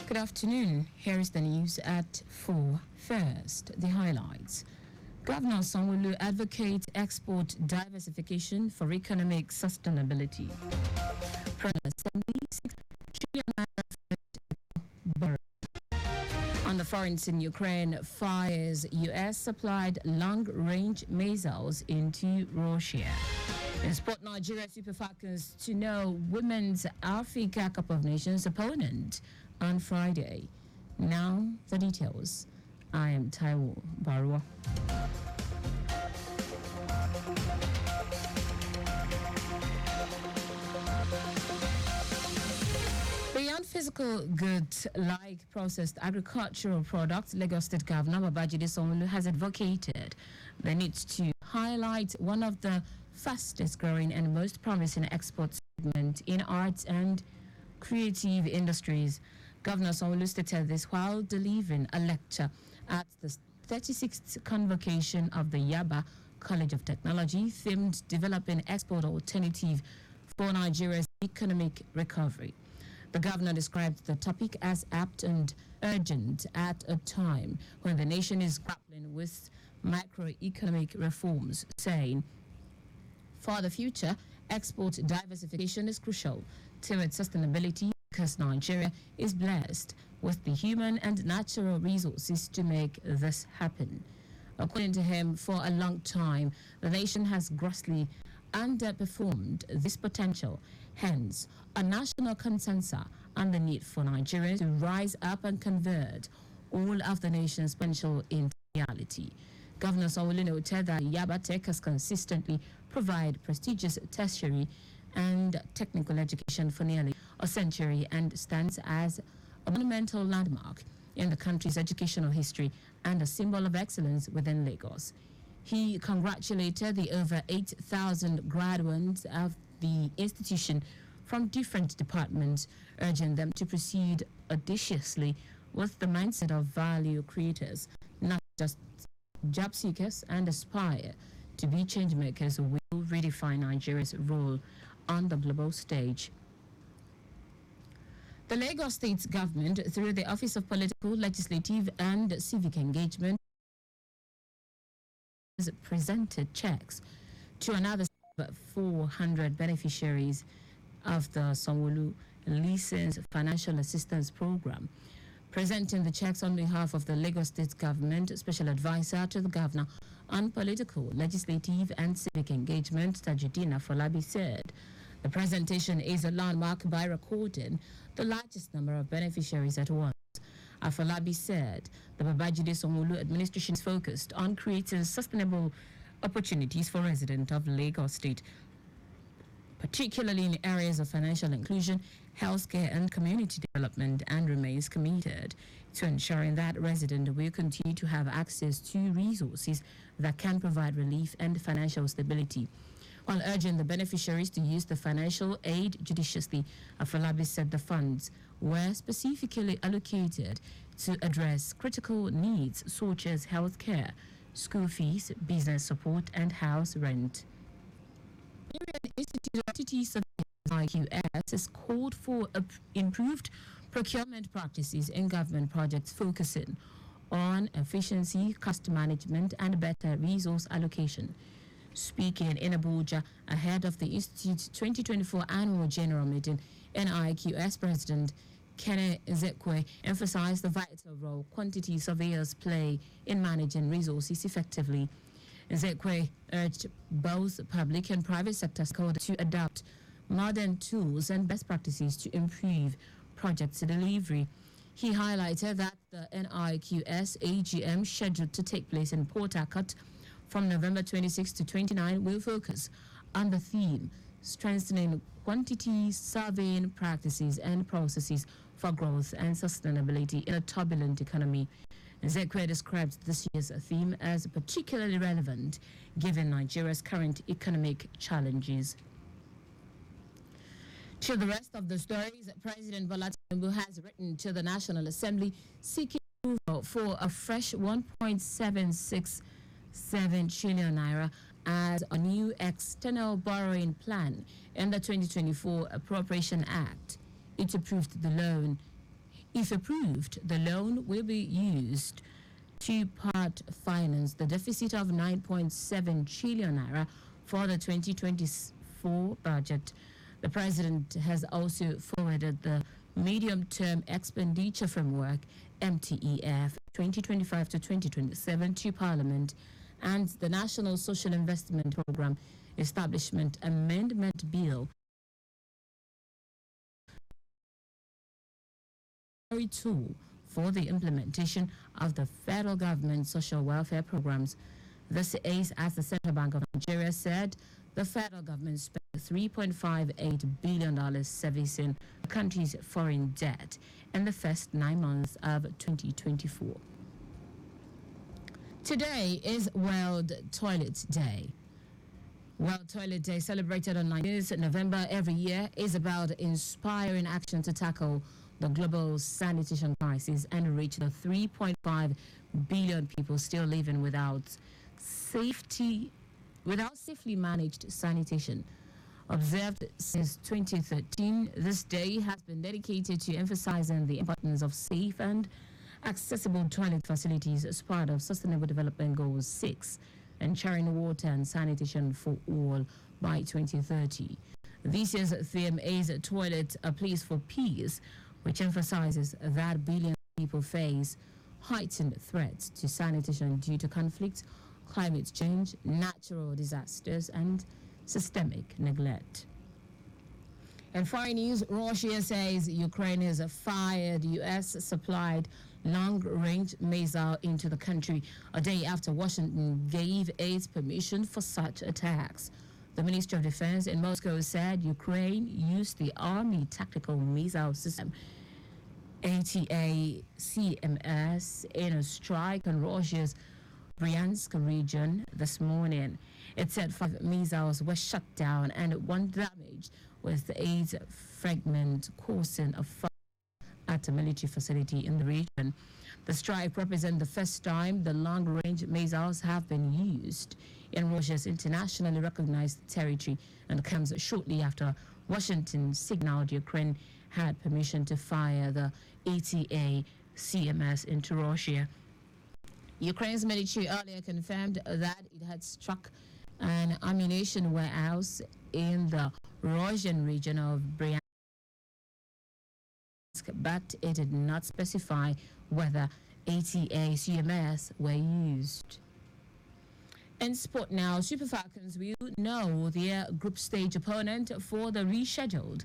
Good afternoon. Here is the news at 4. First, the highlights. Governor Sanwo-Olu advocates export diversification for economic sustainability. President Assembly 6 trillion naira. On the front in Ukraine, fires U.S. supplied long-range missiles into Russia. In sport, Nigeria Super Falcons to know Women's Africa Cup of Nations opponent on Friday. Now, the details. I am Taiwo Baruwa. Beyond physical goods like processed agricultural products, Lagos State Governor Babajide Sanwo-Olu has advocated the need to highlight one of the fastest growing and most promising export segment in arts and creative industries. Governor Sanwo-Olu stated this while delivering a lecture at the 36th convocation of the Yaba College of Technology themed Developing Export Alternative for Nigeria's Economic Recovery. The governor described the topic as apt and urgent at a time when the nation is grappling with macroeconomic reforms, saying, for the future, export diversification is crucial towards sustainability because Nigeria is blessed with the human and natural resources to make this happen. According to him, for a long time, the nation has grossly underperformed this potential. Hence, a national consensus on the need for Nigeria to rise up and convert all of the nation's potential into reality. Governor Sanwo-Olu noted that Yaba Tech has consistently provided prestigious tertiary and technical education for nearly a century and stands as a monumental landmark in the country's educational history and a symbol of excellence within Lagos. He congratulated the over 8,000 graduates of the institution from different departments, urging them to proceed audaciously with the mindset of value creators, not just job seekers, and aspire to be change makers who will redefine Nigeria's role on the global stage. The Lagos State government, through the Office of Political, Legislative and Civic Engagement, has presented checks to another 400 beneficiaries of the Sanwo-Olu Licensed Financial Assistance Program. Presenting the checks on behalf of the Lagos State government, Special Advisor to the Governor on Political, Legislative and Civic Engagement, Tajudeen Afolabi said, the presentation is a landmark by recording the largest number of beneficiaries at once. Afolabi said the Babajide Sanwo-Olu administration is focused on creating sustainable opportunities for residents of Lagos State, particularly in areas of financial inclusion, healthcare, and community development, and remains committed to ensuring that residents will continue to have access to resources that can provide relief and financial stability. While urging the beneficiaries to use the financial aid judiciously, Afolabi said the funds were specifically allocated to address critical needs such as healthcare, school fees, business support, and house rent. Nigerian Institute of City Surveyors IQS has called for improved procurement practices in government projects focusing on efficiency, cost management, and better resource allocation. Speaking in Abuja ahead of the Institute's 2024 annual general meeting, NIQS President Kene Ezekwe emphasized the vital role quantity surveyors play in managing resources effectively. Ezekwe urged both public and private sector stakeholders to adopt modern tools and best practices to improve project delivery. He highlighted that the NIQS AGM scheduled to take place in Port Harcourt from November 26 to 29 will focus on the theme strengthening quantity surveying practices and processes for growth and sustainability in a turbulent economy. Ezekwe described this year's theme as particularly relevant given Nigeria's current economic challenges. To the rest of the stories, President Bola Tinubu has written to the National Assembly seeking approval for a fresh 1.767 trillion naira as a new external borrowing plan in the 2024 Appropriation Act. It approved the loan If approved, the loan will be used to part finance the deficit of 9.7 trillion naira for the 2024 budget. The president has also forwarded the medium-term expenditure framework (MTEF) 2025 to 2027 to Parliament, and the National Social Investment Program Establishment Amendment Bill tool for the implementation of the federal government's social welfare programs. This is as the Central Bank of Nigeria said the federal government spent $3.58 billion servicing the country's foreign debt in the first 9 months of 2024. Today is World Toilet Day. World Toilet Day, celebrated on 19th November every year, is about inspiring action to tackle the global sanitation crisis and reach the 3.5 billion people still living without safely managed sanitation. Observed since 2013, this day has been dedicated to emphasizing the importance of safe and accessible toilet facilities as part of Sustainable Development Goal 6, ensuring water and sanitation for all by 2030. This year's theme is Toilet, a Place for Peace, which emphasizes that billions of people face heightened threats to sanitation due to conflict, climate change, natural disasters, and systemic neglect. In foreign news, Russia says Ukraine has fired U.S.-supplied long-range missile into the country a day after Washington gave its permission for such attacks. The Ministry of Defense in Moscow said Ukraine used the Army Tactical Missile System ATA-CMS in a strike on Russia's Bryansk region this morning. It said 5 missiles were shot down and 1 damaged, with 8 fragments causing a fire at a military facility in the region. The strike represents the first time the long-range missiles have been used in Russia's internationally recognized territory, and comes shortly after Washington signaled Ukraine had permission to fire the ATA-CMS into Russia. Ukraine's military earlier confirmed that it had struck an ammunition warehouse in the Russian region of Bryansk, but it did not specify whether ATA-CMS were used. In sport now, Super Falcons will know their group stage opponent for the rescheduled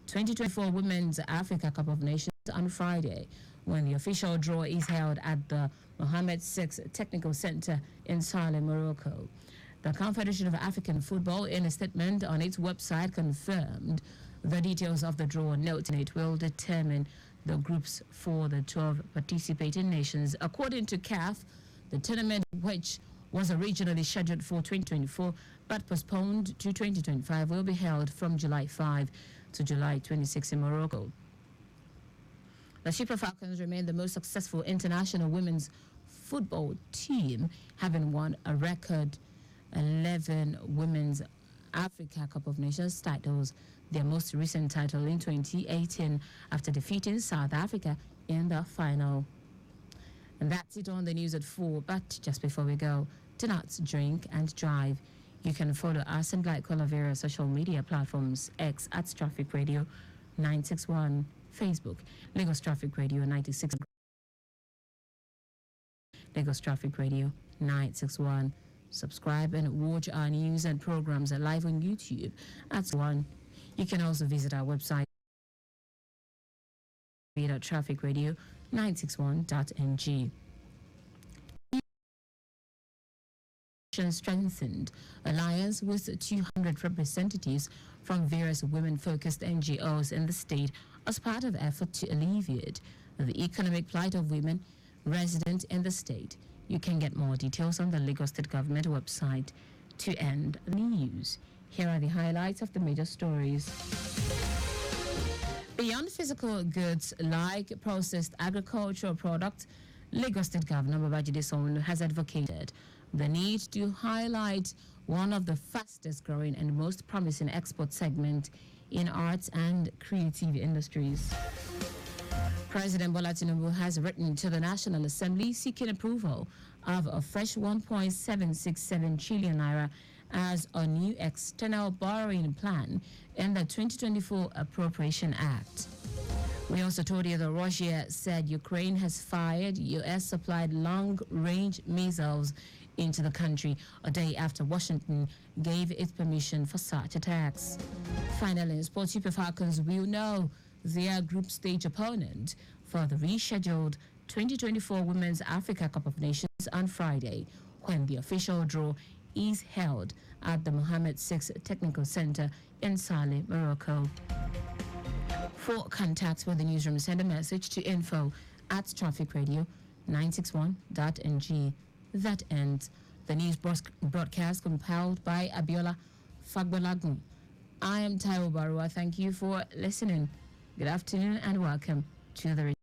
2024 Women's Africa Cup of Nations on Friday, when the official draw is held at the Mohammed VI Technical Center in Salem, Morocco. The Confederation of African Football, in a statement on its website, confirmed the details of the draw, noting it will determine the groups for the 12 participating nations. According to CAF, the tournament, which was originally scheduled for 2024 but postponed to 2025, will be held from July 5 to July 26 in Morocco. The Super Falcons remain the most successful international women's football team, having won a record 11 Women's Africa Cup of Nations titles, their most recent title in 2018 after defeating South Africa in the final. And that's it on the news at 4. But just before we go, do not drink and drive. You can follow us and like all of our social media platforms: X at Traffic Radio 961, Facebook Lagos Traffic Radio 96, Lagos Traffic Radio 961. Subscribe and watch our news and programs live on YouTube at 1. You can also visit our website trafficradio961.ng. Strengthened alliance with 200 representatives from various women-focused NGOs in the state as part of effort to alleviate the economic plight of women resident in the state. You can get more details on the Lagos State Government website. To end the news, here are the highlights of the major stories. Beyond physical goods like processed agricultural products, Lagos State Governor Babajide Sanwo-Olu has advocated the need to highlight one of the fastest growing and most promising export segments in arts and creative industries. President Bola Tinubu has written to the National Assembly seeking approval of a fresh 1.767 trillion naira as a new external borrowing plan in the 2024 Appropriation Act. We also told you that Russia said Ukraine has fired U.S.-supplied long-range missiles into the country a day after Washington gave its permission for such attacks. Finally, in sports, Super Falcons will know their group stage opponent for the rescheduled 2024 Women's Africa Cup of Nations on Friday, when the official draw is held at the Mohammed VI Technical Center in Saleh, Morocco. For contacts with the newsroom, send a message to info@trafficradio961.ng. That ends the news broadcast compiled by Abiola Fagbolagun. I am Taiwo Baruwa. Thank you for listening. Good afternoon and welcome to the